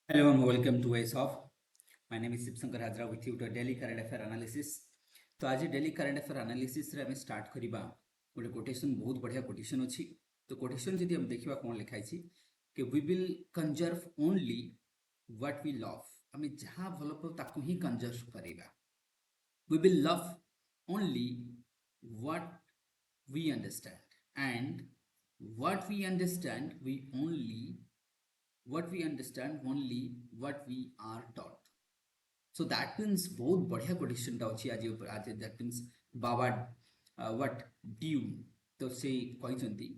Hello and welcome to OASHUB. My name is Sipsankar Hazra with you to daily current affair analysis. तो आज daily current affair analysis रे हमें start करिबा गोटे quotation बहुत बढ़िया कोटेशन अछि तो कोटेशन जदि हम देखिबा कोन लिखाइ छी कि we will conserve only what we love हमें जहां भलो पाउ ताकू ही कंजर्व करिबा we will love only what we understand and what we understand we only what we understand only what we are taught. So that means बहुत बढ़िया question टा अछि आज that means Baba what do तो से कहचंती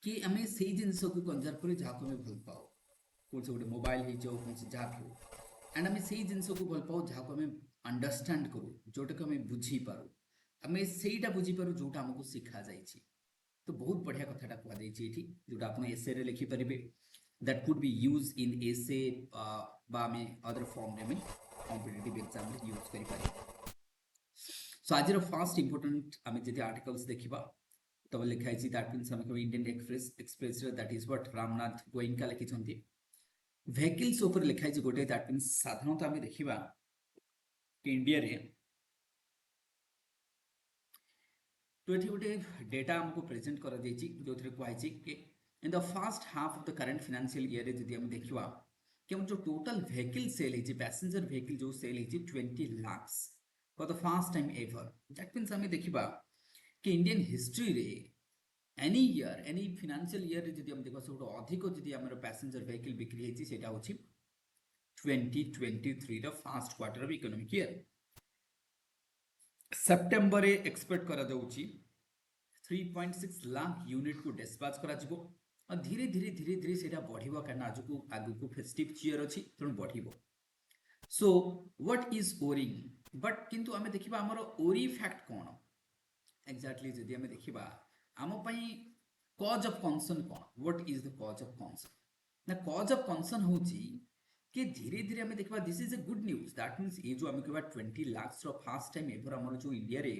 कि हमें सेही जिंस को कंजर्व करी जहा को हमें भल पाओ कोन से गोटे मोबाइल ही जो कोन से जहा हो एंड हमें सेही जिंस को भल पाओ जहा को हमें अंडरस्टैंड करू जोटा को हमें बुझी पारू हमें सेहीटा बुझी पारू जोटा हमको सिखा जाई छी तो बहुत बढ़िया कथाटा कह जाई छी एठी जोटा आपण एसे रे लिखि परिबे that could be used in essay बा में other form रे में competitive exam रे यूज करि पारे सो आज रो फर्स्ट इंपोर्टेंट हमें जदि आर्टिकल्स देखिबा तब लिखाइ छी दैट मींस हम इंडियन एक्सप्रेस रे that is what Ramnath Goenka लिखि छथि व्हीकल्स ऊपर लिखाइ छी गोटे दैट मींस साधारणतः हमें देखिबा कि इंडिया रे तो एठी गोटे डेटा हमको प्रेजेंट करा जाई छी जोथरे कहै छी कि in the first half of the current financial year यदि हम देखिबा कि हम जो टोटल व्हीकल सेल है पैसेंजर व्हीकल जो सेल है 20 lakhs for the first time ever that means हमें देखिबा कि इंडियन हिस्ट्री रे any year any financial year रे यदि हम देखबा सब अधिक यदि हमर पैसेंजर व्हीकल बिक्री है सेटा होछि 2023 the first quarter of economic year September रे एक्सपेक्ट करा जाउछि 3.6 लाख यूनिट को डिस्पैच करा जिवो धीरे धीरे धीरे धीरे सेटा बढ़िबो कारण आगु फेस्टिव ईयर अछि तेणु बढ़िबो सो व्हाट इज ओरिंग बट किंतु हमें देखिबा हमर ओरी फैक्ट कोन एक्जेक्टली जदि हमें देखिबा हम पई cause of concern cone what is the cause of concern ना कॉज ऑफ कंसर्न होची कि धीरे धीरे हमें देखिबा this is a good news that means ये जो हमें कहबा 20 lakh row first time ever हमर जो इंडिया रे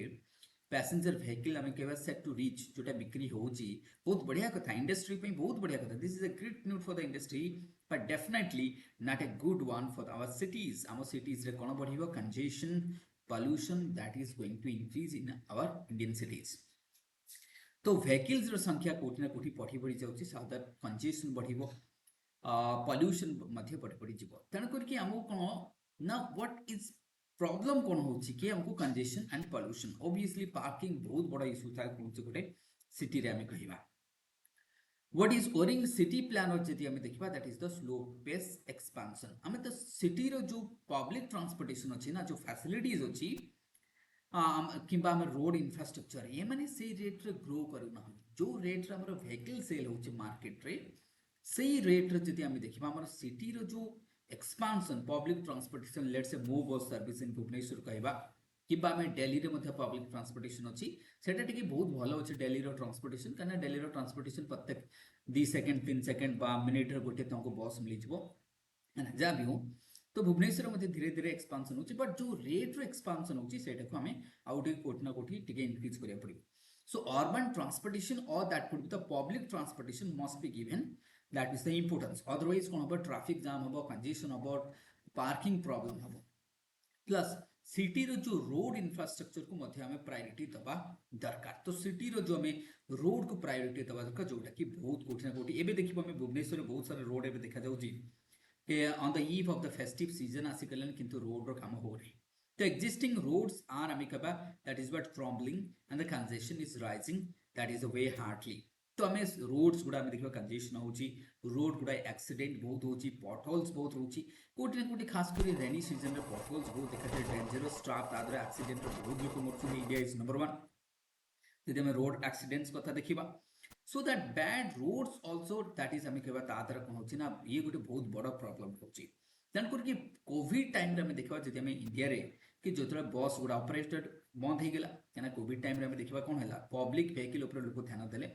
पैसेंजर व्हीकल हमें कहबा सेट टू रीच जोटा बिक्री होची बहुत बढ़िया कथा इंडस्ट्री पे बहुत बढ़िया कथा this is a great news for the industry but definitely not a good one for our cities our cities रे कोन बढ़िबो congestion pollution that is going to increase in our Indian cities तो vehicles रो संख्या कोठी ना कोठी बढ़ी जाउची साउथ कंजेशन बढ़िबो पॉल्यूशन मध्य बढ़ी जिवो तण करके हमको कोन ना व्हाट इज प्रॉब्लम कोन होची कि हमको congestion and pollution obviously parking बहुत बड़ा इशू था कोन से गोटे सिटी रे हमें कहिबा व्हाट इज ओरिंग सिटी प्लानर जदि हमें देखिबा that is the slow pace expansion हमें तो सिटी रो जो पब्लिक ट्रांसपोर्टेशन अछि ना जो फैसिलिटीज अछि किंबा हम रोड इंफ्रास्ट्रक्चर ये माने से रेट रे ग्रो करू ना जो रेट रे हमर व्हीकल सेल होछि मार्केट रे सेही रेट रे जदि हमें देखिबा हमर सिटी रो जो एक्सपेंशन पब्लिक ट्रांसपोर्टेशन लेट से मो बस सर्विस इन भुवनेश्वर कहबा किबा हमें दिल्ली रे मध्ये पब्लिक ट्रांसपोर्टेशन अछि सेटा टिके बहुत भलो अछि दिल्ली रो ट्रांसपोर्टेशन कना दिल्ली रो ट्रांसपोर्टेशन प्रत्येक 2 सेकंड 3 सेकंड बा मिनिट रे गोटे तंको बस मिली जिवो ना जा भी हो तो भुवनेश्वर मध्ये धीरे धीरे एक्सपेंशन होछि बट जो रेट रो एक्सपेंशन होछि सेटा को हमें आउटे कोठी ना कोठी टिके इंक्रीज करिया पड़िबो so urban transportation or that could be the public transportation must be given that is the importance otherwise कोन होबो ट्रैफिक जाम होबो कंजेशन होबो पार्किंग प्रॉब्लम होबो प्लस सिटी रो जो रोड इंफ्रास्ट्रक्चर को मध्ये हमें प्रायोरिटी दबा दरकार तो सिटी रो जो हमें रोड को प्रायोरिटी दबा दरकार जोटा कि बहुत कोठी ना कोठी एबे देखिबो हमें भुवनेश्वर बहुत सारे रोड एबे देखा जाउची कि on the eve of the festive season आसिकलन किंतु रोड रो काम हो रही the existing roads are amicable that is what crumbling and the congestion is rising that is the way hardly तो हमें रोड्स गुडा में देखिबा कंजेशन होची रोड गुडा एक्सीडेंट बहुत होची पॉटहोल्स बहुत होची कोठी ना कोठी खास करी रेनी सीजन रे पॉटहोल्स बहुत देखा जाय डेंजरस ट्रैप तादरे एक्सीडेंट रे बहुत लोक मरछुनी इंडिया इज नंबर 1 जदि हमें रोड एक्सीडेंट्स कथा देखिबा so that bad roads also that is हमें कहबा तादरे कोन होची ना ये गोटे बहुत बड़ा प्रॉब्लम होची तेन करके कोविड टाइम रे हमें देखबा जदि हमें इंडिया रे कि जोतरा बस गुडा ऑपरेटेड बंद हे गेला केना कोविड टाइम रे हमें देखबा कोन हैला पब्लिक व्हीकल ऊपर लोक ध्यान देले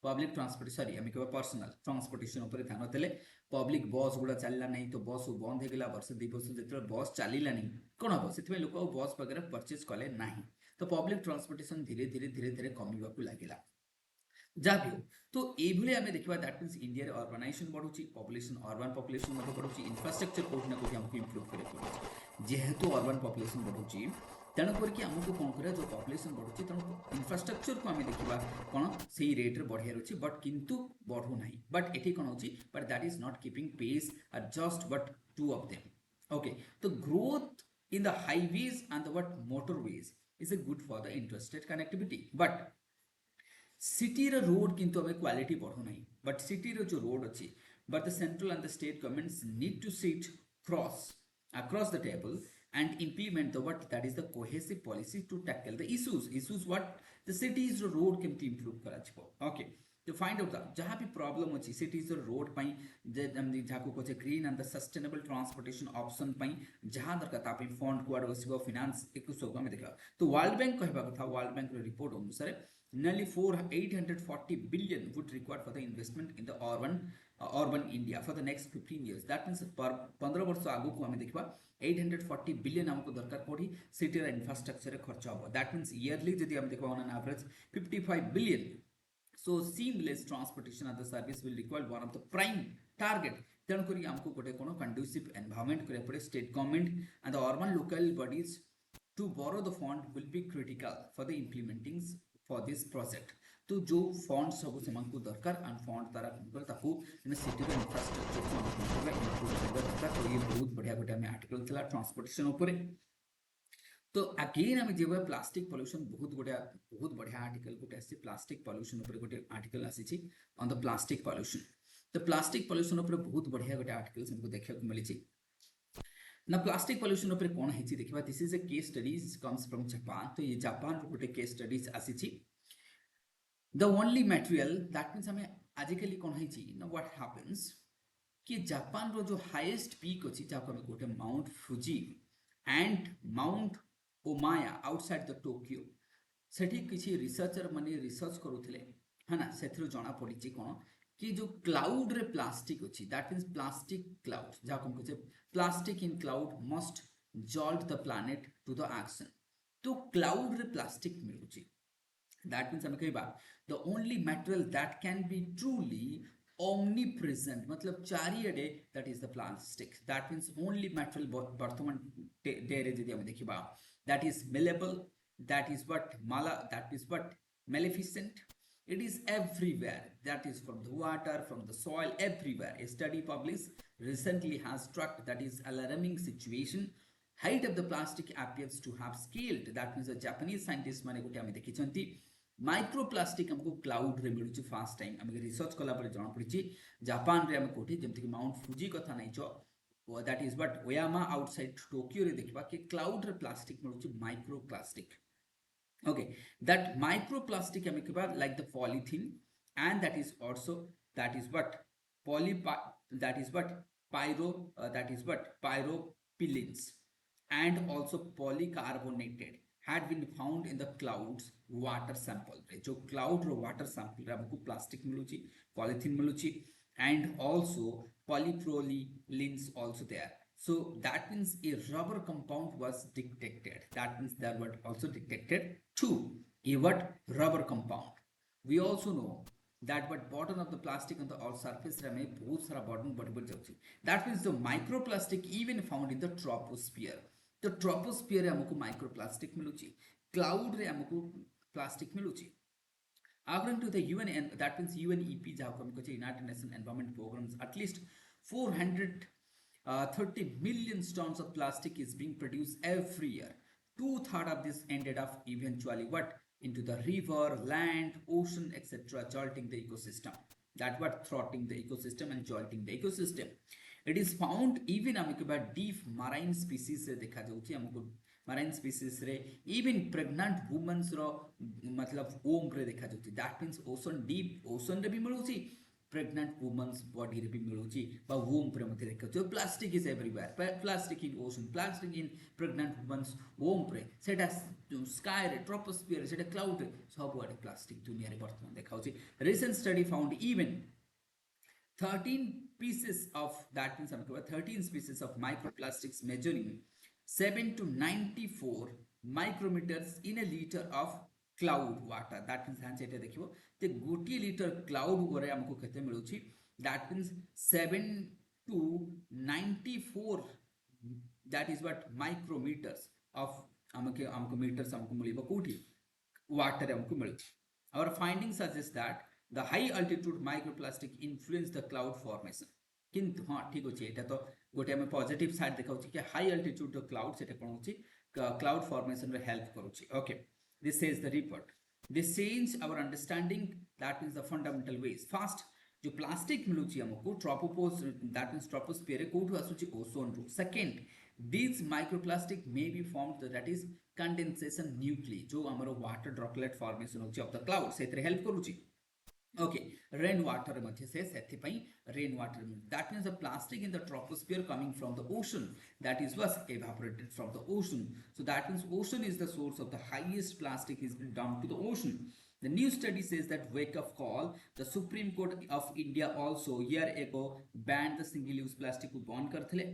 पब्लिक ट्रांसपोर्ट सॉरी हमें कहबा पर्सनल ट्रांसपोर्टेशन ऊपर ध्यान देले पब्लिक बस गुडा चलला नहीं तो बस बंद हे गेला वर्ष 2 वर्ष जेतरा बस चलीला नहीं कोन हो सेतमे लोक बस वगैरह परचेज कले नहीं तो पब्लिक ट्रांसपोर्टेशन धीरे धीरे कमीबा को लागिला जहाँ भी हो तो এইভাবে আমি দেখিবা দ্যাট মিন্স ইন্ডিয়ার অর্বানাইজেশন বড়ুছি পপুলেশন অর্বান পপুলেশন মধ্যে বড়ুছি ইনফ্রাস্ট্রকচর কোটি না কোটি আমাকে ইম্প্রুভ করে পড়ুଛି যেহেতু অর্বান পপুলেশন বড়ুছি তেণু করিকি আমাকে কোণ করা যে পপুলেশন বড়ুছি তেণু ইনফ্রাস্ট্রকচরକୁ আমি দেখিবা কোণ সেই রেটরে বঢ়িয়ার ଅଛି বট কিন্তু বঢ়ু ନାହିଁ বট এটি কোণ হচ্ছে but that is not keeping pace আর just but two of them okay তো growth in the highways and the what motorways is a good for the interstate connectivity but city road किंतु हमें क्वालिटी बढ़ो नहीं but city जो road अच्छी but the central and the state governments need to sit cross across the table and implement the what that is the cohesive policy to tackle the issues what the cities road केमती improve करा Chhipo okay to find out जहाँ भी problem अच्छी cities road पाई जहाँ को कोचे green and the sustainable transportation option पाई जहाँ दरकार Tapi fund कुआड बसिबो finance एक सब हमें देखा तो वर्ल्ड बैंक कहबा कथा वर्ल्ड बैंक रो रिपोर्ट अनुसार nearly 840 billion would require for the investment in the urban India for the next 15 years. That means per 15 वर्ष आगु को हमें देखबा 840 billion हमको दरकार पड़ी सिटी रा इंफ्रास्ट्रक्चर रे खर्च होबो. That means yearly जदि हम देखबा on an average 55 billion. So seamless transportation as a service will require one of the prime target. तेणु करी हमको गोटे कोन conducive environment करे पड़े state government and the urban local bodies to borrow the fund will be critical for the implementing for this project. तो जो fund सब से दरकार एंड फंड तारा ताकू सिटी इंफ्रास्ट्रक्चर इम्प्रूव करबा दरकार. तो ये बहुत बढ़िया गोटे आम आर्टिकल था ट्रांसपोर्टेशन उपर. तो अगेन आम जे प्लास्टिक पॉल्यूशन बहुत बढ़िया आर्टिकल गोटे आसी प्लास्टिक पॉल्यूशन उपर गोटे आर्टिकल आसी ऑन द प्लास्टिक पॉल्यूशन. तो प्लास्टिक पॉल्यूशन उपर बहुत बढ़िया गोटे आर्टिकल हमको देखा मिली ना. प्लास्टिक पॉल्यूशन उपर कौन है देखा this is a case studies comes from Japan. तो ये जापान गोटे केस स्टडीज आसी the only material that means हमें आजिकली कौन है ना what happens कि जापान रो जो हाईएस्ट पीक अच्छी जहाँ हमें गोटे Mount Fuji and Mount Oyama outside the Tokyo city किसी रिसर्चर माने रिसर्च करूथिले है ना सेथिरो जणा पड़िछि कोन कि जो क्लाउड रे प्लास्टिक अच्छी दैट मीन्स प्लास्टिक क्लाउड जहाँ हम कहे plastic in cloud must jolt the planet to the action. तो क्लाउड रे प्लास्टिक मिलुछि that means हमें कहबा the only material that can be truly omnipresent मतलब चारिएडे that is the plastic. That means only material वर्तमान डे रे जदि हमें देखिबा that is malleable, that is what that is what maleficent. It is everywhere. That is from the water, from the soil, everywhere. A study published recently has struck that is alarming situation. Height of the plastic appears to have scaled. That means the Japanese scientists माने गोटे हमें देखिछंती microplastic हमको cloud रे मिलुछि fast time हमें research कला पर जाना पड़िछि Japan रे हमें कोठी जेमति कि माउंट फुजी कथा नै छ that is but Oyama outside Tokyo रे देखबा कि क्लाउड रे प्लास्टिक मिलुछि माइक्रोप्लास्टिक. ओके दैट माइक्रोप्लास्टिक हमें कहबा like the polythene and that is also that is what that is what pyropylins and also polycarbonated had been found in the clouds water sample. जो cloud रो water sample हमको plastic मिलुची polythene मिलुची and also polypropylenes also there. So that means a rubber compound was detected. That means there were also detected two a what rubber compound. We also know that but bottom of the plastic on the all surface रे में बहुत सारा bottom बढ़ जाउची. That means the microplastic even found in the troposphere. तो troposphere रे हमको microplastic मिलुची cloud रे हमको plastic मिलुची. According to the UN, that means UNEP जहाँ को हमको United Nations Environment Programs, at least 430 million tons of plastic is being produced every year. 2/3 of this ended up eventually what into the river, land, ocean, etc., jolting the ecosystem. That what thwarting the ecosystem and jolting the ecosystem. It is found even amicaba deep marine species रे देखा जाउची हमको marine species रे even pregnant women's रो मतलब womb रे देखा जाउची. That means ocean deep ocean रे भी मिलुची pregnant women's body रे भी मिलुची बा womb रे मते देखा जाउची. Plastic is everywhere. Plastic in ocean, plastic in pregnant women's womb रे सेटा sky रे troposphere सेटा cloud रे सब आडे plastic दुनिया रे वर्तमान देखा जाउची. Recent study found even 13 pieces of that means 13 species of microplastics measuring 7 to 94 micrometers in a liter of cloud water that means हाँ एटा देखिबो जे गोटी लिटर क्लाउड गोरे हमको केते मिलुची that means 7 to 94 that is what micrometres of हमको metres हमको मिलिबो कोठी वाटर हमको मिलुची our findings suggest that the high altitude microplastic influence the cloud formation किंतु हाँ ठीक अच्छे एटा तो गोटे आम पॉजिटिव साइड देखा कि हाई अल्टीट्यूड क्लाउड से कौन होची क्लाउड फॉर्मेशन रे हेल्प करूची okay this says the report this change our understanding that means the fundamental ways first जो प्लास्टिक मिलुची हमको ट्रोपोपोज दैट मींस ट्रोपोस्फियर रे कोठु आसुची ओजोन रु second this microplastic may be formed that is condensation nuclei जो हमरो water droplet formation होची of the cloud सेतरे help करूची ओके रेन वाटर मध्य से सेथि पई rain water that means the plastic in the troposphere coming from the ocean that is was evaporated from the ocean so that means ocean is the source of the highest plastic is dumped to the ocean. The new study says that wake up call the Supreme Court of India also year ago banned the single use plastic को ban करथिले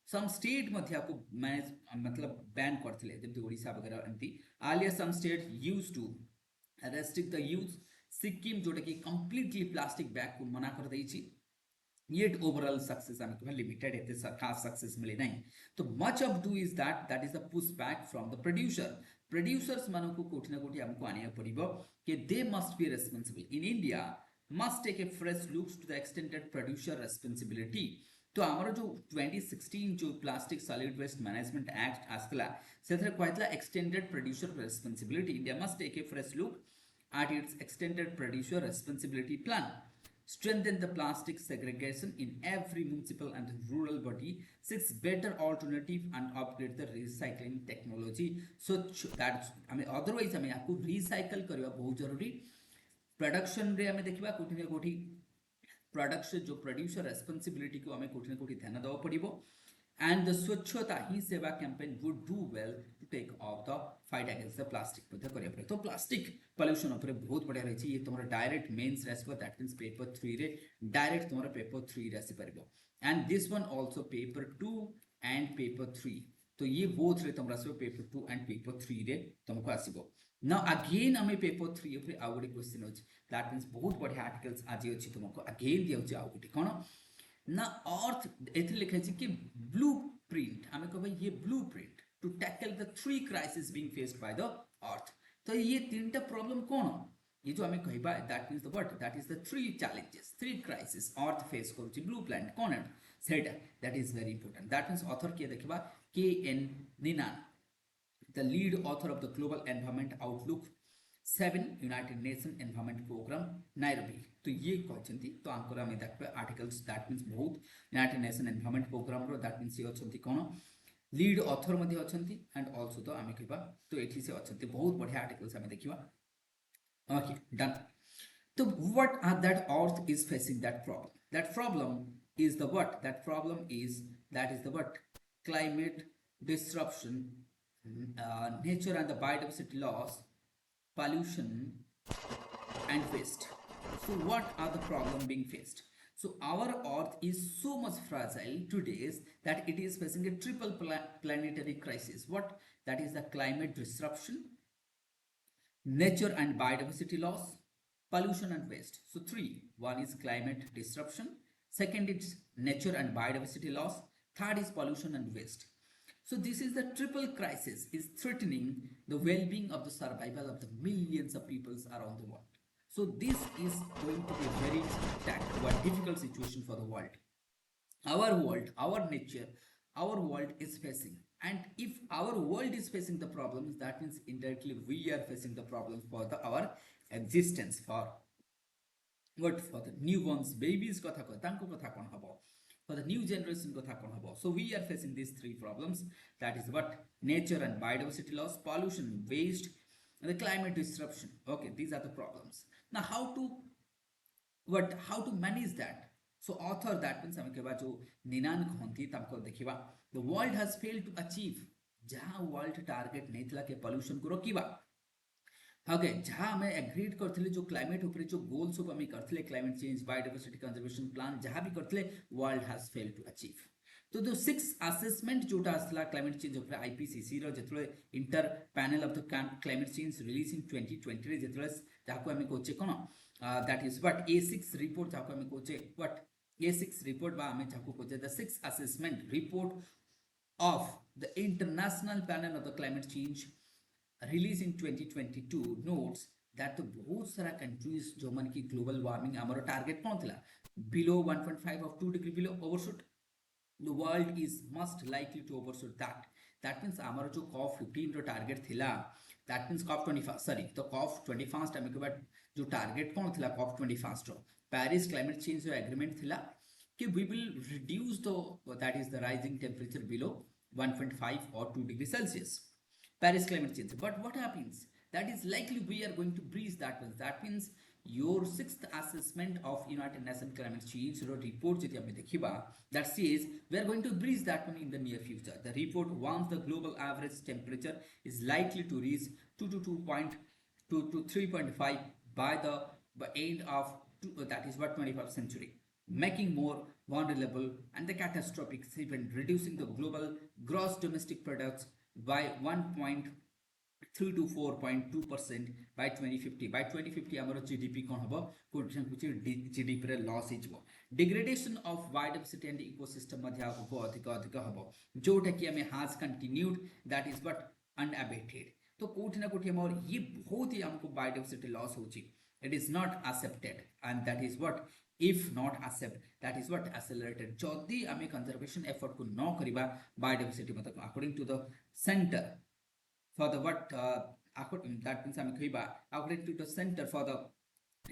some state मध्य को manage मतलब ban करथिले जेमति ओडिसा वगैरह एमती earlier some state used to restrict the use Sikkim जोटा कि completely plastic bag को मना कर देछि येट ओवरऑल सक्सेस आम कह लिमिटेड एते खास सक्सेस मिले नहीं तो much of do is that is the push back from the producers मानो को कोठी ना कोठी हमको आनिया पड़िबो कि they must be responsible in India must take a fresh looks to the extended producer responsibility तो आमर जो 2016 जो plastic solid waste management act आसला सेथरे कहतला extended producer responsibility India must take a fresh look at its extended producer responsibility plan, strengthen the plastic segregation in every municipal and rural body, seeks better alternative and upgrade the recycling technology. So that I mean otherwise I mean आपको recycle करवा बहुत जरूरी production रे हमें देखिबा कोठी ना कोठी production जो producer responsibility को हमें कोठी ना कोठी ध्यान देवा पड़िबो and the स्वच्छता ही सेवा campaign would do well to take off the fight against the plastic मध्य करिया पड़े तो प्लास्टिक पोल्यूशन ऊपर बहुत बढ़िया रही ये तुम डायरेक्ट मेंस रेसिपो दैट मींस पेपर 3 रे डायरेक्ट तुम पेपर 3 रेसि परबो and this one also paper 2 and paper 3 तो ये बोथ रे तुम रेसिपो पेपर 2 एंड पेपर 3 रे तुमको आसीबो नाउ अगेन हमें पेपर 3 ऊपर आ गोटे क्वेश्चन होच दैट मींस बहुत बढ़िया आर्टिकल्स आज अछि तुमको अगेन दियौ आ गोटे कोन ना अर्थ एथे लिखै छै कि ब्लूप्रिंट हमें कहबै ये blueprint to tackle the three crisis being faced by the earth तो ये तीनटा प्रॉब्लम कौन ये जो हमें कहबा that means the what that is the three challenges three crisis earth face करूची ब्लू प्लैनेट कौन है सेटा that is very important that means author के देखबा के एन निनान the lead author of the global environment outlook 7 United Nation environment programme Nairobi तो ये कहचंती तो आंकर हमें देखबा आर्टिकल्स दैट मींस बहुत यूनाइटेड नेशन एनवायरनमेंट प्रोग्राम रो दैट मींस ये अछंती कोन लीड ऑथर मध्ये अछंती एंड आल्सो तो आमे कहबा तो एठी से अछंती बहुत बढ़िया आर्टिकल्स हमें देखिबा ओके डन तो what are that earth is facing that problem is the what that problem is that is the what climate disruption nature and the biodiversity loss pollution and waste so what are the problem being faced so our earth is so much fragile today that it is facing a triple planetary crisis what that is the climate disruption nature and biodiversity loss pollution and waste so three one is climate disruption second is nature and biodiversity loss third is pollution and waste so this is the triple crisis is threatening the well-being of the survival of the millions of peoples around the world. So this is going to be a very difficult situation for the world. Our world, our nature, our world is facing. And if our world is facing the problems, that means indirectly we are facing the problems for our existence, for what for the newborns, babies kotha ko tanko kotha kon habo. For the new generation kotha kon habo so we are facing these three problems that is what nature and biodiversity loss pollution waste and the climate disruption okay these are the problems now how to manage that so author that means hame keba jo ninan khonti tamko देखिबा the world has failed to achieve जहां world target नेतला के pollution को रोकिबा okay जहाँ हमें agreed करथिले जो climate ऊपर जो गोल सब हमें करथिले climate change biodiversity conservation plan जहाँ भी करथिले world has failed to achieve तो जो 6 असेसमेंट जोटा आसला क्लाइमेट चेंज ऊपर आईपीसीसी रो जेतले inter panel of the climate change release in 2020 रे जेतले जाको हमें कोचे कोन that is what A6 report जाको हमें कोचे व्हाट A6 रिपोर्ट बा हमें जाको कोचे the 6 assessment report of the International Panel of the Climate Change released in 2022 notes that the बहुत सारा countries जो मन की global warming हमारा target कौन थिला below 1.5 of 2 degree below overshoot the world is most likely to overshoot that means हमारा जो COP15 रो target थिला that means COP21 sorry तो COP21 टाइम के बाद जो target कौन थिला COP21 रो Paris climate change जो agreement थिला कि we will reduce the that is the rising temperature below 1.5 or 2 degrees Celsius. Paris climate change. But what happens? That is likely we are going to breach that one. That means your 6th assessment of United Nations climate change report that says we are going to breach that one in the near future. The report warns the global average temperature is likely to reach 2 to 2.2 to 3.5 by the end of that is what 21st century, making more vulnerable and the catastrophic event, reducing the global gross domestic products by 1.3 to 4.2% by 2050. By 2050 हमारा GDP कौन होगा कुछ GDP रे loss हिजबो degradation of biodiversity and ecosystem मध्य आगो अधिक होबो जोटा कि हमें has continued that is but unabated. तो कोठी ना कोठी हमर ये बहुत ही हमको biodiversity loss होची. It is not accepted and that is what if not accept that is what accelerated जदि आमे conservation effort को न करिबा biodiversity मतलब according to the center for the what that means आमे कहिबा according to the center for the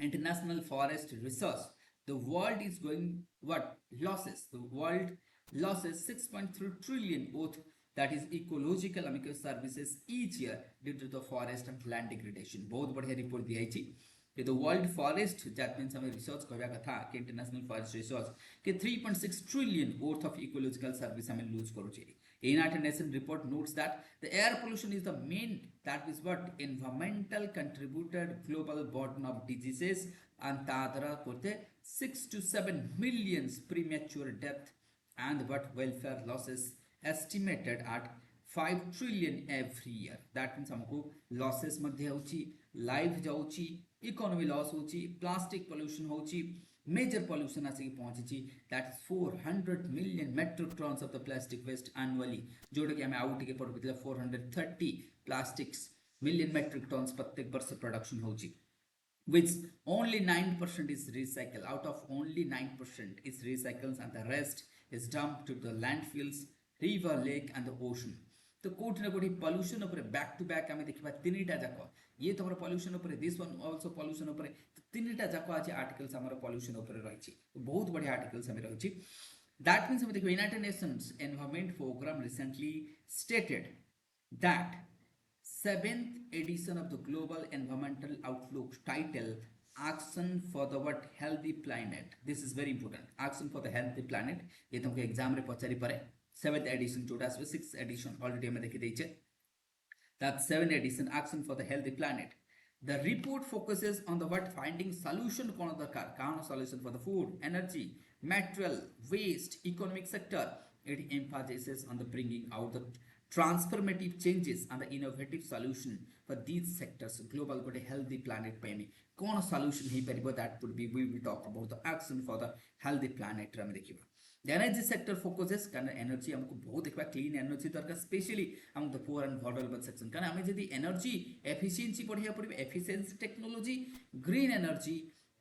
international forest research the world is going what losses the world losses 6.3 trillion both that is ecological services each year due to the forest and land degradation बहुत बढ़िया report दिया है the world forest that means हमें research कहवा कथा कि international forest research कि 3.6 trillion worth of ecological service हमें lose करू चाहिए. United Nations report notes that the air pollution is the main that is what environmental contributed global burden of diseases and तादरा करते 6 to 7 millions premature death and what welfare losses estimated at 5 trillion every year. That means हमको losses मध्य होची life जाऊची economy loss होची plastic pollution होची major pollution आसी पहुंची that is 400 million metric tons of the plastic waste annually जोड़ के हमें आउट के पड़बितला 430 प्लास्टिक्स मिलियन मेट्रिक टन्स प्रत्येक वर्ष प्रोडक्शन होची which only 9% is recycled out of only 9% is recycled and the rest is dumped to the landfills river lake and the ocean. तो कोठी ना कोठी पोल्यूशन ऊपर बैक टू बैक हमें देखिबा तीनटा जाको ये तमर पोल्यूशन ऊपर दिस वन आल्सो पोल्यूशन ऊपर तीनटा जाको आज आर्टिकल्स हमर पोल्यूशन ऊपर रहिछि बहुत बढ़िया आर्टिकल्स हमें रहिछि दैट मींस हमें देखिबा United Nations environment programme recently stated that 7th edition of the global environmental outlook title action for the what healthy planet. This is very important, action for the healthy planet. ये तुमको exam रे पचारि परे 7th edition जोटा 6th edition already हमें देखि दैछे that 7th edition action for the healthy planet. The report focuses on the what finding solution कोन दरकार कान solution for the food, energy, material, waste, economic sector. It emphasizes on the bringing out the transformative changes and the innovative solution for these sectors. Global got a healthy planet पे में कौन solution he परिबो that would be we will talk about the action for the healthy planet रे में देखिबा. The energy sector focuses कारण energy हमको बहुत देखबा clean energy दरकार स्पेशली हम the poor and vulnerable section कारण हमें जदी energy efficiency बढ़िया पड़िबे efficiency technology green energy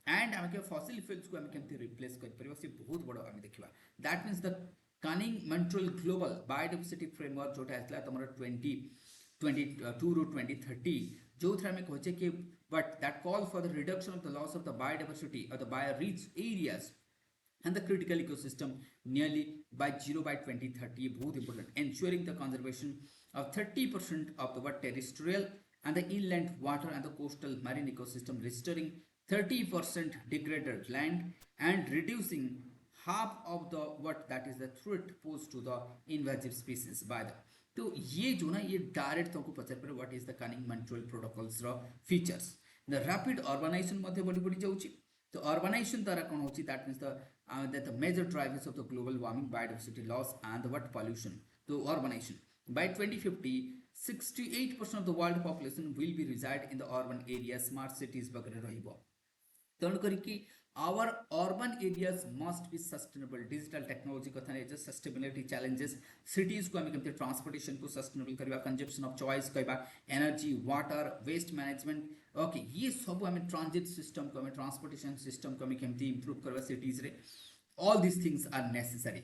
and हमें के fossil fuels को हमें केमते replace कर परिबो से बहुत बड़ हमें देखिबा. That means the Cunning Montreal Global Biodiversity Framework जोटा आसला तमरा 2022 to 2030 जो थरा में कहचे कि but that call for the reduction of the loss of the biodiversity or the bio-rich areas and the critical ecosystem nearly by 0 by 2030 बहुत important, ensuring the conservation of 30% of the what terrestrial and the inland water and the coastal marine ecosystem, restoring 30% degraded land and reducing half of the what that is the threat posed to the invasive species by the. तो ये जो ना ये direct तुमको पचार पर what is the Cunning Montreal protocols row features. The rapid urbanization मध्ये बड़ी बड़ी जाउची तो urbanization द्वारा कोन होची that means the that the major drivers of the global warming, biodiversity loss, and the what pollution, the urbanization. By 2050, 68% of the world population will be reside in the urban areas, smart cities वगैरह रहिबो. तेणु करिकी our urban areas must be sustainable. Digital technology कथा नहीं जो sustainability challenges, cities को हमें कहते हैं transportation को sustainable करवा, consumption of choice करवा, energy, water, waste management, okay, ये सब हमें transit system को हमें transportation system को हमें कहते हैं improve करवा cities रे. All these things are necessary.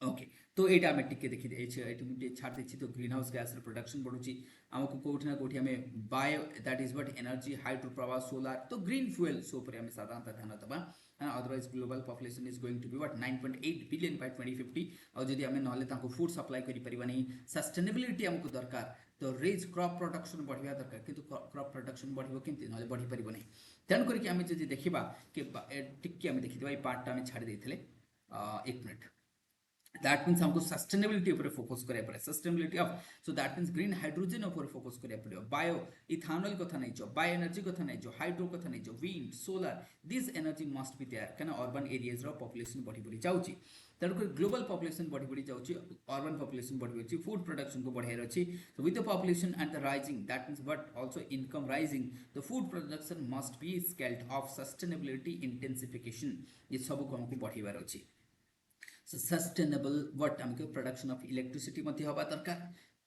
Okay तो ये आम टिके देखी ये छाड़ दे तो ग्रीन हाउस गैस प्रोडक्शन बढ़ुची आमको कोठी ना कोठी हमें bio that is what energy hydro power solar तो ग्रीन फ्यूएल सो पर हमें साधारणतः ध्यान दबा otherwise global population is going to be what 9.8 billion by 2050 और जदी हमें नले ताको फूड सप्लाई करि परिबा नहीं सस्टेनेबिलिटी हमको दरकार तो रेज क्रॉप प्रोडक्शन बढ़िया दरकार किंतु क्रॉप प्रोडक्शन बढ़िबो केमति नले बढ़ी परिबो नहीं तेन करिक हमें जदी देखिबा कि टिके हमें देखि देबा ई पार्ट हमें छाड़ देथिले 1 मिनिट. That means हमको sustainability ऊपर फोकस करे पड़े sustainability of so that means green hydrogen ऊपर फोकस करे पड़े bio ethanol कथा नहीं जो bio energy कथा नहीं जो hydro कथा नहीं जो wind solar this energy must be there कहना urban areas रो population बढ़ी बढ़ी जाउची तेणुक global population बढ़ी बढ़ी जाउची urban population बढ़ी बढ़ी food production को बढ़ाई रही so with the population and the rising that means but also income rising the food production must be scaled of sustainability intensification ये सब को हमको बढ़ी रही So sustainable what हमको production of electricity मध्य हवा दरकार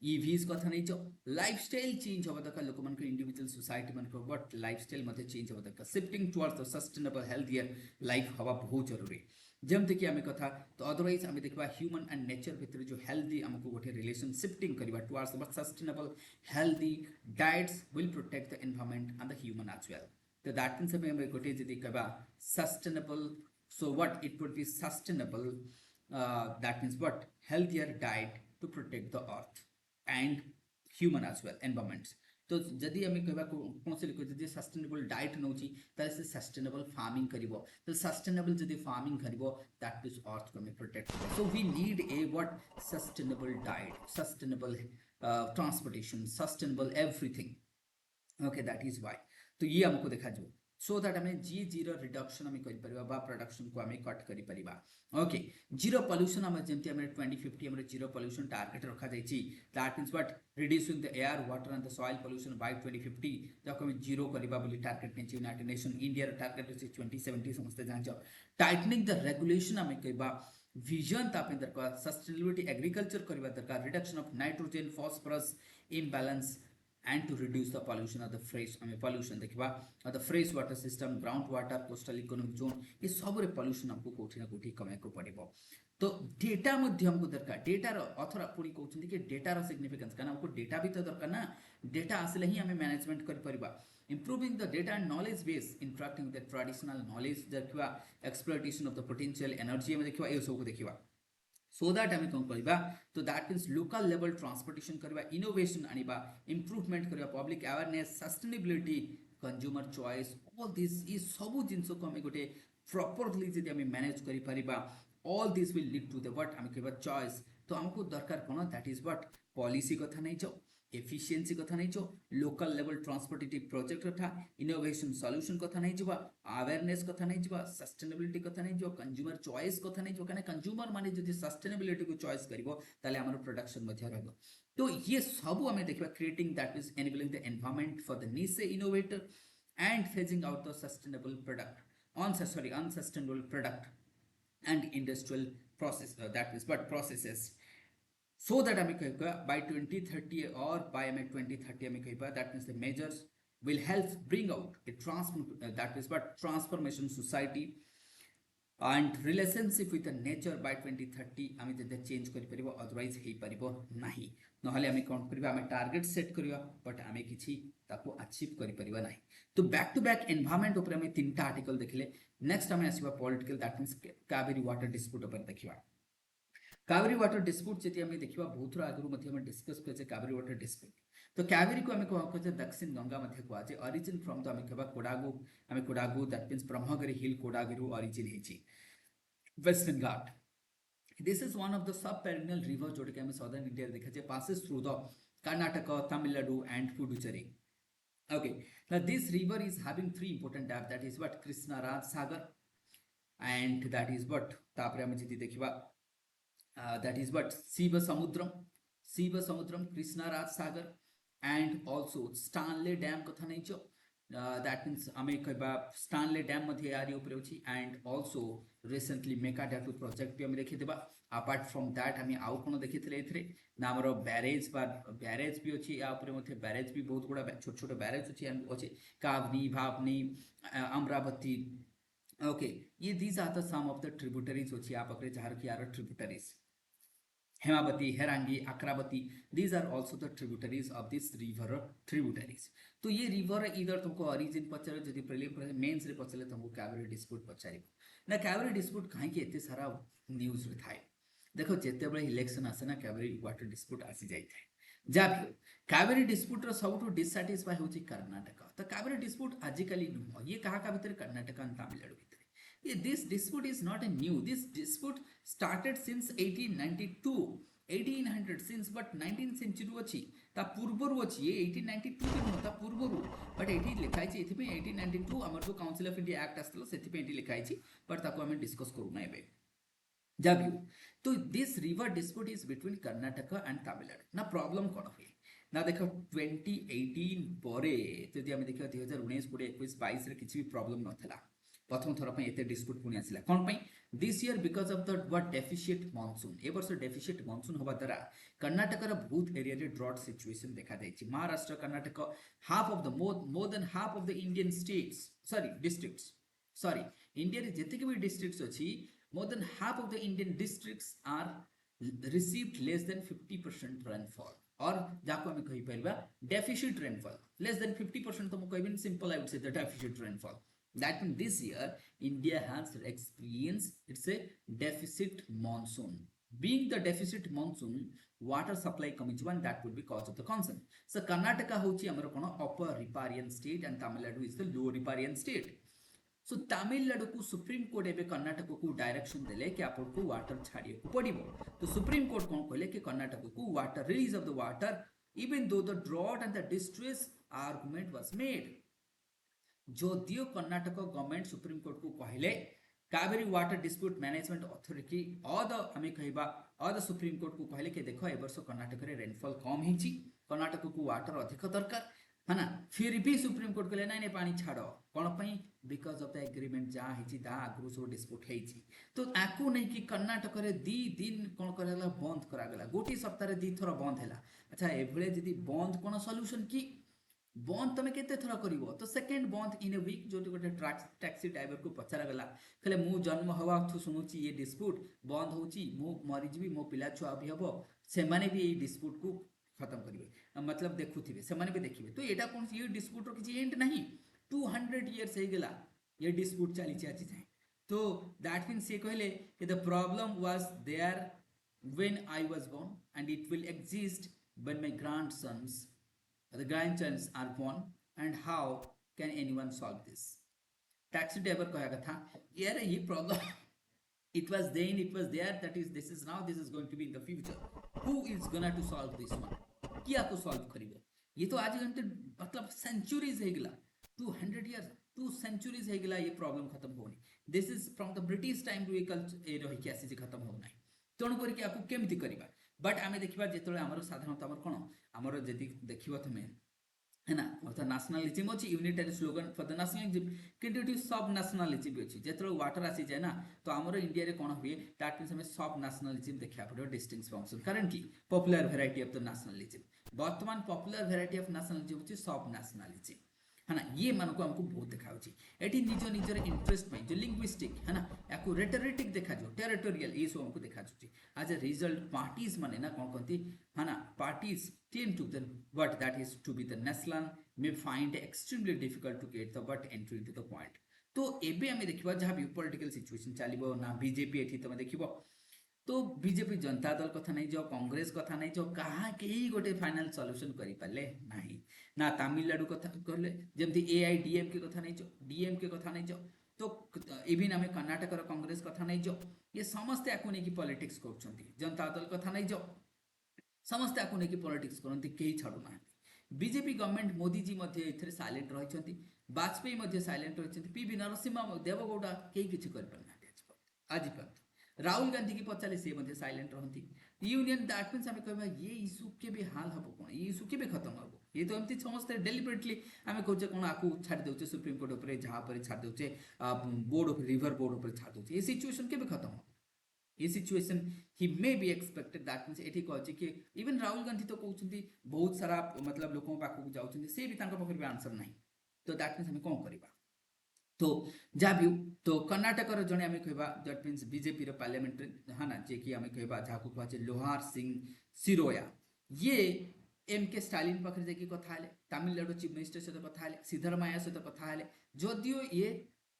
EVs कथा नहीं जो lifestyle change हवा दरकार लोक मन को individual society मन को what lifestyle मध्य change हवा दरकार shifting towards the sustainable healthier life हवा बहुत जरूरी जेमते कि हमें कथा तो अदरवाइज हमें देखबा ह्यूमन एंड नेचर भितर जो हेल्दी हमको गोटे रिलेशन शिफ्टिंग करबा towards the sustainable healthy diets will protect the environment and the human as well तो दैट मींस हमें गोटे जदी कहबा sustainable so what it would be sustainable that means what healthier diet to protect the earth and human as well environments तो जदि हमें कहबा कौन से लिखो जदि सस्टेनेबल डाइट नउची त से सस्टेनेबल फार्मिंग करिवो तो सस्टेनेबल जदि फार्मिंग करिवो दैट इज अर्थ को हमें protect so we need a what sustainable diet sustainable transportation sustainable everything okay that is why तो ये हमको देखा जो so that हमें जीरो रिडक्शन हमें करि परिबा बा प्रोडक्शन को हमें कट करि परिबा ओके जीरो पोल्यूशन हमें जेमति हमें 2050 हमें जीरो पोल्यूशन टारगेट रखा जाई छी that means what reducing the air water and the soil pollution by 2050 जक हमें जीरो करिबा बोली टारगेट ने यूनाइटेड नेशन इंडिया रो टारगेट अछि 2070 समझते जान जाओ टाइटनिंग द रेगुलेशन हमें कहबा विजन तापे दरकार सस्टेनेबिलिटी एग्रीकल्चर करिबा दरकार reduction of nitrogen phosphorus imbalance and to reduce the pollution of the fresh pollution देखिबा the fresh water system ground water coastal economic zone ये सब रे pollution हमको कोठी ना कोठी कमे को पड़िबो तो डेटा मध्य हमको दरकार डेटा रो अथरा पूरी कहउछन कि डेटा रो सिग्निफिकेंस काना हमको डेटा भी तो दरकार ना डेटा आसले ही हमें मैनेजमेंट कर परिबा improving the data and knowledge base interacting with the traditional knowledge देखिबा exploitation of the potential energy में देखिबा ए सब को देखिबा so that हमें कौन करबा तो that means local level transportation करबा इनोवेशन आनिबा इंप्रूवमेंट करबा public awareness sustainability consumer choice all this is सब जिंस को हमें गोटे प्रॉपर्ली जदी हमें मैनेज करि परिबा all this will lead to the what हमें कहबा चॉइस तो हमको दरकार कोन दैट इज व्हाट पॉलिसी कथा नहीं जो एफिशिएंसी कथा नहीं जो लोकल लेवल ट्रांसपोर्टेटिव प्रोजेक्ट कथा इनोवेशन सॉल्यूशन कथा नहीं जो अवेयरनेस कथा नहीं जो सस्टेनेबिलिटी कथा नहीं जो कंज्यूमर चॉइस कथा नहीं जो कने कंज्यूमर माने जदी सस्टेनेबिलिटी को चॉइस करिवो ताले हमर प्रोडक्शन मध्ये रहबो तो ये सब हमें देखबा creating that is enabling the environment for the niche innovator and phasing out the sustainable product unsustainable product and industrial process that is but processes so that हमें कहबा by 2030 or by 2030 हमें कहबा that means the measures will help bring out a that is but transformation society and relationship with the nature by 2030 हमें जदि change करि परिबो otherwise हे परिबो नाही नहले हमें कोन करबा हमें टारगेट सेट करियो बट हमें किछि ताको अचीव करि परिबा नाही तो बैक टू बैक एनवायरनमेंट ऊपर हमें तीनटा आर्टिकल देखले नेक्स्ट हमें आसीबा political that means Kaveri water dispute ऊपर देखिबा कावेरी वाटर डिस्प्यूट जति हमें देखिबा बहुत आगु मध्ये हम डिस्कस करछे कावेरी वाटर डिस्प्यूट तो कावेरी को हमें कहू जे दक्षिण गंगा मध्ये को आज ओरिजिन फ्रॉम द हमें कहबा Kodagu that means Brahmagiri hill कोडागिरु ओरिजिन हेची western Ghat this is one of the sub perennial river जोड़ के हमें साउदर्न इंडिया देखा जे passes through the Karnataka Tamil Nadu and Puducherry okay now this river is having three important depths that is what Krishna Raj Sagar and that is what तापर हम जति देखिबा that is what Shiv Samudram Krishnaraj Sagar and also Stanley Dam कथा नहीं छो that means आमे कहबा Stanley Dam मध्ये यारी ऊपर अछि and also recently Mekadatu project भी हम देखि देबा apart from that हमें आउ कोन देखिथिले एथरे ना हमर बैरेज भी अछि या ऊपर मध्ये बैरेज भी बहुत गुडा छोट छोट बैरेज अछि कावनी भावनी Amravati okay these are the some of the tributaries अछि आप पकरे जहार की are tributaries Hemavati, Herangi, Akravati, these are also the tributaries of this river tributaries. तो ये river either तुमको origin पचारे जदि prelim mains रे पचारे तुमको Caveri dispute पचारे ना Caveri dispute कहीं के इतने सारा news रे थाए देखो जेते बड़े election आसे ना Caveri water dispute आसी जाई थे जब Caveri dispute रो सब तो dissatisfy होची कर्नाटका तो Caveri dispute आजिकली नु ये कहाँ का भीतर कर्नाटका और तमिलनाडु भीतर this dispute is not a new. This dispute started since 1892, 1800 since but 19th century अछि ता पूर्वरु अछि ये 1892 के ता पूर्वरु बट एठी लिखाइ छि एथि पे 1892 हमर जो काउंसिल ऑफ इंडिया एक्ट आस्तलो सेथि पे एठी लिखाइ छि बट ताको हम डिस्कस करू ना एबे जब तो this river dispute is between Karnataka and Tamil Nadu ना प्रॉब्लम कोन होई ना देखो 2018 परे जदि हम देखियो 2019 20 21 22 रे किछि भी प्रॉब्लम नथला प्रथम थर पे एते डिस्प्यूट पुनी आसिला कोन पई this year because of the what deficient monsoon ए वर्ष डेफिशिएंट मानसून होबा द्वारा कर्नाटक रा बहुत एरिया रे ड्रॉट सिचुएशन देखा दैछि Maharashtra Karnataka half of the more than half of the Indian states districts India रे जति के भी डिस्ट्रिक्ट्स अछि more than half of the Indian districts are received less than 50% rainfall और जाको हमें कहि परबा deficit rainfall less than 50% तो कहबिन simple I would say the deficit rainfall that means this year India has experienced it's a deficit monsoon being the deficit monsoon water supply कमिच one that would be cause of the concern so Karnataka होची हमर कोन upper riparian state and Tamil Nadu is the lower riparian state सो तमिलनाडु को supreme court एबे कर्नाटक को direction देले कि आपन को water छाड़िए को पड़िबो तो सुप्रीम कोर्ट कोन कहले कि कर्नाटक को water release of the water even though the drought and the distress argument was made जो दियो कर्नाटक गवर्नमेंट सुप्रीम कोर्ट को कहले Cauvery water dispute management authority और द हमें कहबा और द सुप्रीम कोर्ट को कहले कि देखो ए वर्ष कर्नाटक रे रेनफॉल कम हिची कर्नाटक को वाटर अधिक दरकार है ना फिर भी सुप्रीम कोर्ट कहले नहीं पानी छाड़ कौन पई बिकॉज ऑफ द एग्रीमेंट जा हिची दा आगु सो डिस्प्यूट हेची तो आकु नहीं कि कर्नाटक रे 2 दिन कोन करला बंद करा गेला गोटी सप्ताह रे 2 थरा बंद हैला अच्छा एभळे जदी बंद कोन सॉल्यूशन की बंद तमे केते थरा करिवो तो सेकंड बंद इन अ वीक जोटी गोटे टैक्सी ड्राइवर को पचरा गेला कहले मु जन्म हवा थु सुनुची ये डिस्प्यूट बंद होची मु मरि जीवी मो पिला छुआ भी हबो से माने भी ये डिस्प्यूट को खत्म करिवे मतलब देखुथिबे से माने भी देखिबे तो एटा कोन ये डिस्प्यूट रो किछि एंड नहीं 200 इयर्स हे गेला ये डिस्प्यूट चली जाय तो दैट मींस ये कहले कि the problem was there when I was born and it will exist when my grandchildren are born and how can anyone solve this taxi driver कहा कथा यार ये problem it was then it was there that is this is now this is going to be in the future who is gonna to solve this one किया को solve करिवो ये तो आज घंटे मतलब सेंचुरीज हे गेला 200 इयर्स 2 सेंचुरीज हे गेला ये प्रॉब्लम खत्म होनी this is from the British time to culture ए रही कि आसी जे खत्म हो नाही तण करी कि आपको केमिति करिबा बट आमे देखिबा जेतले हमर साधारणतः हमर कोन हमर जदी देखिबो तमे है ना अर्थात नेशनलिज्म अछि unitary slogan for the nationalism किंतु इट इज सब नेशनलिज्म अछि जेतले वाटर आसी जाय ना तो हमर इंडिया रे कोन हुए दैट मींस हमें सब नेशनलिज्म देखिया पड़ो distinct function currently popular variety of the nationalism वर्तमान पॉपुलर वैरायटी ऑफ नेशनलिज्म अछि सब नेशनलिज्म है ना ये मन को हमको बहुत देखाउछि एठी निजो निजर इंटरेस्ट में जो लिंग्विस्टिक है ना याको रेटोरिटिक देखा जो टेरिटोरियल ये सब हमको देखा जुछि एज अ रिजल्ट पार्टीज माने ना कोन कोनती है ना parties claim to the what that is to be the national may find extremely difficult to get the what entry into the point तो एबे हमें देखिबा जहां भी पॉलिटिकल सिचुएशन चलिबो ना बीजेपी एठी तमे देखिबो तो बीजेपी जनता दल कथा नहीं जो कांग्रेस कथा नहीं जो कहा केही गोटे फाइनल सॉल्यूशन करि पाले नाही ना तमिलनाडु कथा कहले जेमति एआईडीएम के कथा नहीं जो डीएम के कथा नहीं जो तो इवन हमें कर्नाटक रो कांग्रेस कथा नहीं जो ये समस्त आको नै कि पॉलिटिक्स करछंती जनता दल कथा नहीं जो समस्त आको नै कि पॉलिटिक्स करंती केही छाडू ना बीजेपी गवर्नमेंट मोदी जी मध्ये एथरे साइलेंट रहिछंती वाजपेयी मध्ये साइलेंट रहिछंती पीवी नरसिम्हा देवगौड़ा केही किछि कर परना आज पर्यंत राहुल गांधी की पचारे सी मध्य साइलेंट रहती यूनियन दैट मीन्स आम कह ये इश्यू के भी हाल हम कौन ये इश्यू के खत्म हम ये तो एमती समस्त डेलिबरेटली आम कहे कौन आपको छाड़ दे सुप्रीम कोर्ट उपर जहाँ पर छाड़ दे बोर्ड रिवर बोर्ड उपर छाड़ दे ये सिचुएशन के खत्म हम ये situation he may be expected that means ये कहे कि इवन राहुल गांधी तो कहते बहुत सारा मतलब लोक पाखक जाऊँ सी भी पाखे भी आंसर ना तो दैट मीन्स आम कौन करवा तो जहाँ भी तो कर्णाटक जड़े आम कह दैट मीन्स बीजेपी पार्लियामेंट्री हाँ ना जे कि आम कह जहाँ कहे लोहार सिंह सिरोया ये एम के स्टालिन पाखे जाकि कथा तमिलनाडु चीफ मिनिस्टर सहित कथा सिद्धरमैया सहित कथा जदियो ये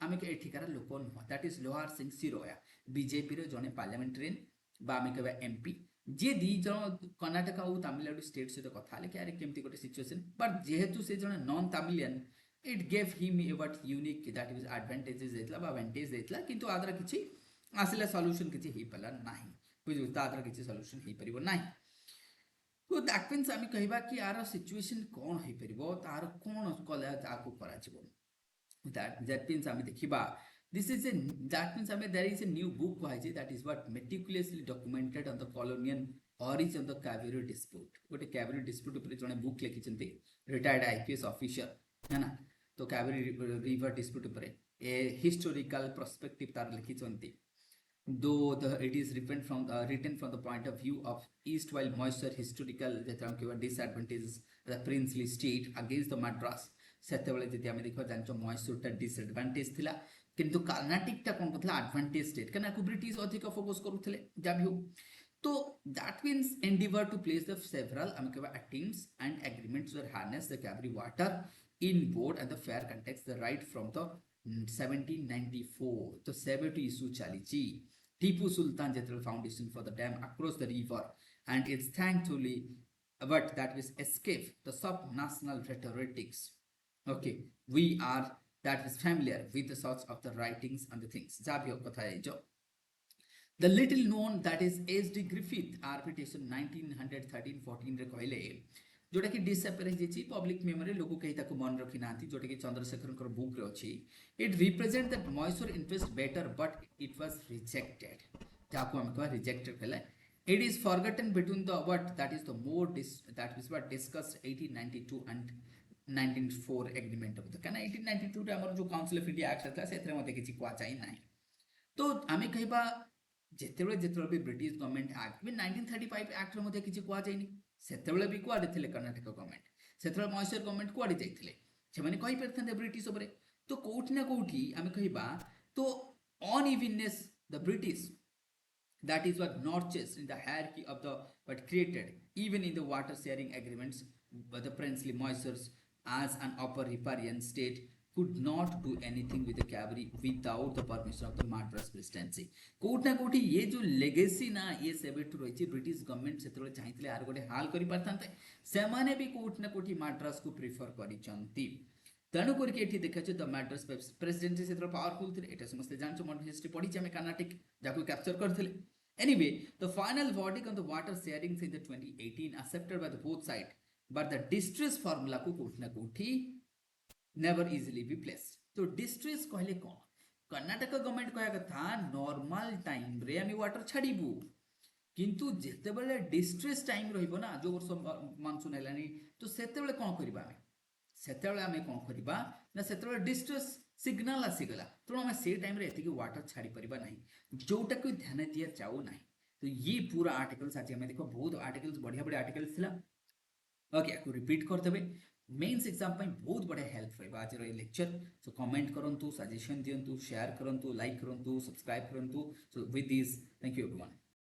आम एठिकार लोक नुह दैट इज लोहार सिंह सिरोया बीजेपी जड़े पार्लियामेंटेरियन आम कह एमपी जे दी जन कर्णाटक और तमिलनाडु स्टेट सहित कथा कि अरे केमती गोटे सिचुएसन बट जेहेतु से जड़े non Tamilian it gave him what unique that is advantages देतला एडवांटेज देतला किंतु आदर किछि आसिला सॉल्यूशन किछि हे पला नाही बुझु तादर किछि सॉल्यूशन हे परिबो नाही तो दैट मीन्स आम कहबा कि यार सिचुएशन कौन हे परिबो तार कौन कले आकु करा जिवो दैट मीन्स आम देखिबा this is a that means there is a new book कहाइछि that is what meticulously documented on the colonial origin of the Kaveri dispute गोटे Kaveri dispute ऊपर जने बुक लिखिछन्ते रिटायर्ड आईपीएस ऑफिसर है ना तो Kaveri river dispute ऊपर a historical perspective तार लिखिछन्ते though it is written from the point of view of east while Mysore historical disadvantages the princely state against the Madras सेतेबेले जदि आमे देखो जानचो मैसूर टा disadvantage थिला किंतु कर्नाटक टा कोन कथला एडवांटेज स्टेट कना को ब्रिटिश अधिक फोकस करूथले जाबी हो तो that means endeavour to place the several आमे कहबा attempts and agreements were harness the Cauvery water in board and the fair context the right from the 1794 to seventy issue चलीची टीपू सुल्तान जेतल foundation for the dam across the river and it's thankfully but that will escape the sub-national rhetorics. Okay, we are that is familiar with the sorts of the writings and the things. Jabio kotha jo. The little known that is H.D. Griffith arbitration 1913-14 रे कहले जोटा कि disappear हेछि public memory लोगो कहि ताको मन रखि नाथि जोटा कि चंद्रशेखर बुक रे अछि it represent that Mysore interest better but it was rejected जाको हम कह रिजेक्टेड कहले it is forgotten between the what that is the more that is what discussed 1892 and 1904 agreement of the kana 1892 रे हमर जो काउंसिल ऑफ इंडिया एक्ट था सेथरे मते किछि क्वा चाहि नाही तो आमे कहबा जेतेबेले भी ब्रिटिश गवर्नमेंट एक्ट में 1935 एक्ट रे मते किछि क्वा चाहि सेतेबेले भी क्वा देथिले कर्नाटक गवर्नमेंट सेतेबेले मैसूर गवर्नमेंट क्वा दे जाइथिले सेमाने कहि परथांते ब्रिटिश ओपरे तो कोठी ना कोठी आमे कहबा तो unevenness the British that is what notches in the hierarchy of the what created even in the water sharing agreements by the princely Mysore's as an upper riparian state could not do anything with the Kaveri without the permission of the Madras presidency कोट ना कोठी ये जो legacy ना ये सेबेट रहिछि British government सेतले चाहितले आर गोटे हाल करि परथांते सेमाने भी कोट ना कोठी माड्रास को प्रिफर करिचंती तेणु करके एठी देखाछ द मैड्रास प्रेसिडेंसी सेतर पावरफुल थे एटा समस्त जानछ मन हिस्ट्री पढी हम कर्नाटक जाको कैप्चर करथिले anyway the final verdict on the water sharing in the 2018 accepted by the both side but the distress formula को कोठी ना कोठी never easily be placed तो distress कहले कोन कर्नाटक गवर्नमेंट कहया कथा नॉर्मल टाइम रे हम वाटर छाडीबू किंतु जेतेबेले डिस्ट्रेस टाइम रहिबो ना जो वर्ष मानसून हेलानी तो सेतेबेले कोन करबा हमें सेतेबेले हमें कोन करबा ना सेतेबेले डिस्ट्रेस सिग्नल आसीगला तो हमें से टाइम रे एतिकी वाटर छाड़ी परिबा नहीं जोटा को ध्यान दिया जाऊ नहीं तो ये पूरा आर्टिकल्स आज हमें देखो बहुत आर्टिकल्स बढ़िया बढ़िया आर्टिकल्स थिला ओके को रिपीट कर देबे मेंस एग्जाम पे बहुत बड़ा हेल्प होइबा आज रे लेक्चर सो कमेंट करंतु सजेशन दियंतु शेयर करंतु लाइक करंतु सब्सक्राइब करंतु so with this thank you everyone